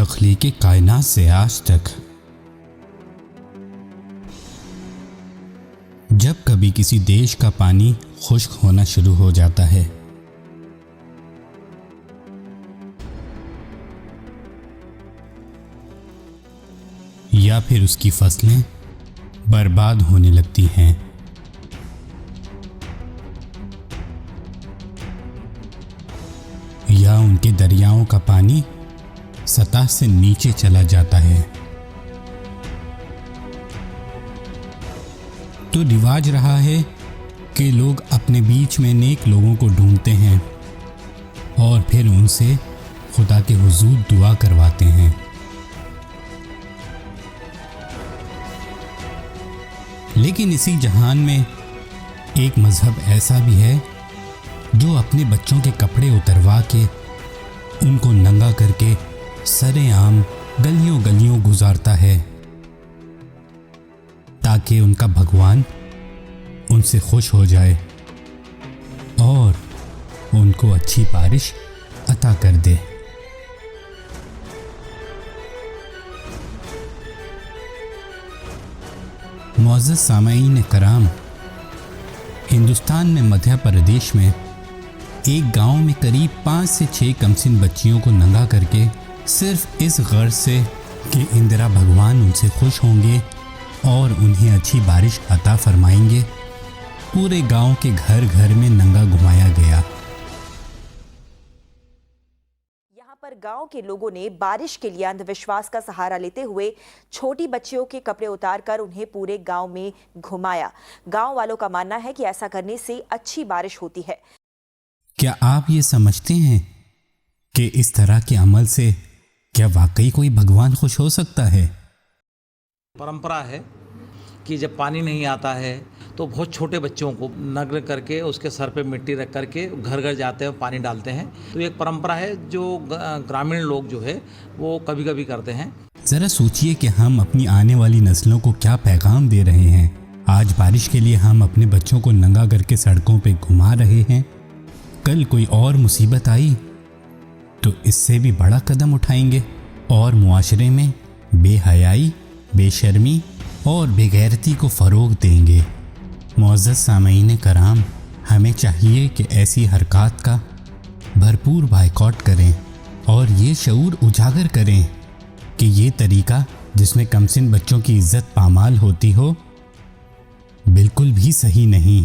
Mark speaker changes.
Speaker 1: तख्लीक़ कायनात से आज तक जब कभी किसी देश का पानी खुश्क होना शुरू हो जाता है या फिर उसकी फसलें बर्बाद होने लगती हैं, या उनके दरियाओं का पानी सतह से नीचे चला जाता है, तो रिवाज रहा है कि लोग अपने बीच में नेक लोगों को ढूंढते हैं और फिर उनसे खुदा के हुजूर दुआ करवाते हैं। लेकिन इसी जहान में एक मज़हब ऐसा भी है जो अपने बच्चों के कपड़े उतरवा के उनको नंगा करके सरेआम गलियों गलियों गुजारता है ताकि उनका भगवान उनसे खुश हो जाए और उनको अच्छी बारिश अता कर दे। मुअज़्ज़ज़ सामईन कराम, हिंदुस्तान में मध्य प्रदेश में एक गांव में करीब 5 से 6 कमसिन बच्चियों को नंगा करके सिर्फ इस गर्ज से कि इंदिरा भगवान उनसे खुश होंगे और उन्हें अच्छी बारिश अता फरमाएंगे, पूरे गांव के घर घर में नंगा घुमाया गया।
Speaker 2: यहाँ पर गांव के लोगों ने बारिश के लिए अंधविश्वास का सहारा लेते हुए छोटी बच्चियों के कपड़े उतारकर उन्हें पूरे गांव में घुमाया। गांव वालों का मानना है कि ऐसा करने से अच्छी बारिश होती है।
Speaker 1: क्या आप ये समझते हैं कि इस तरह के अमल से क्या वाकई कोई भगवान खुश हो सकता है?
Speaker 3: परंपरा है कि जब पानी नहीं आता है तो बहुत छोटे बच्चों को नग्न करके उसके सर पे मिट्टी रख करके घर घर जाते हैं, पानी डालते हैं। तो एक परंपरा है जो ग्रामीण लोग जो है वो कभी कभी करते हैं।
Speaker 1: ज़रा सोचिए कि हम अपनी आने वाली नस्लों को क्या पैगाम दे रहे हैं। आज बारिश के लिए हम अपने बच्चों को नंगा करके सड़कों पे घुमा रहे हैं, कल कोई और मुसीबत आई तो इससे भी बड़ा कदम उठाएंगे और मुआशरे में बेहयाई, बेशर्मी और बेगैरती को फ़रोग़ देंगे। मुअज़्ज़ज़ सामईन कराम, हमें चाहिए कि ऐसी हरकत का भरपूर बायकॉट करें और ये शऊर उजागर करें कि ये तरीक़ा जिसमें कमसिन बच्चों की इज़्ज़त पामाल होती हो बिल्कुल भी सही नहीं।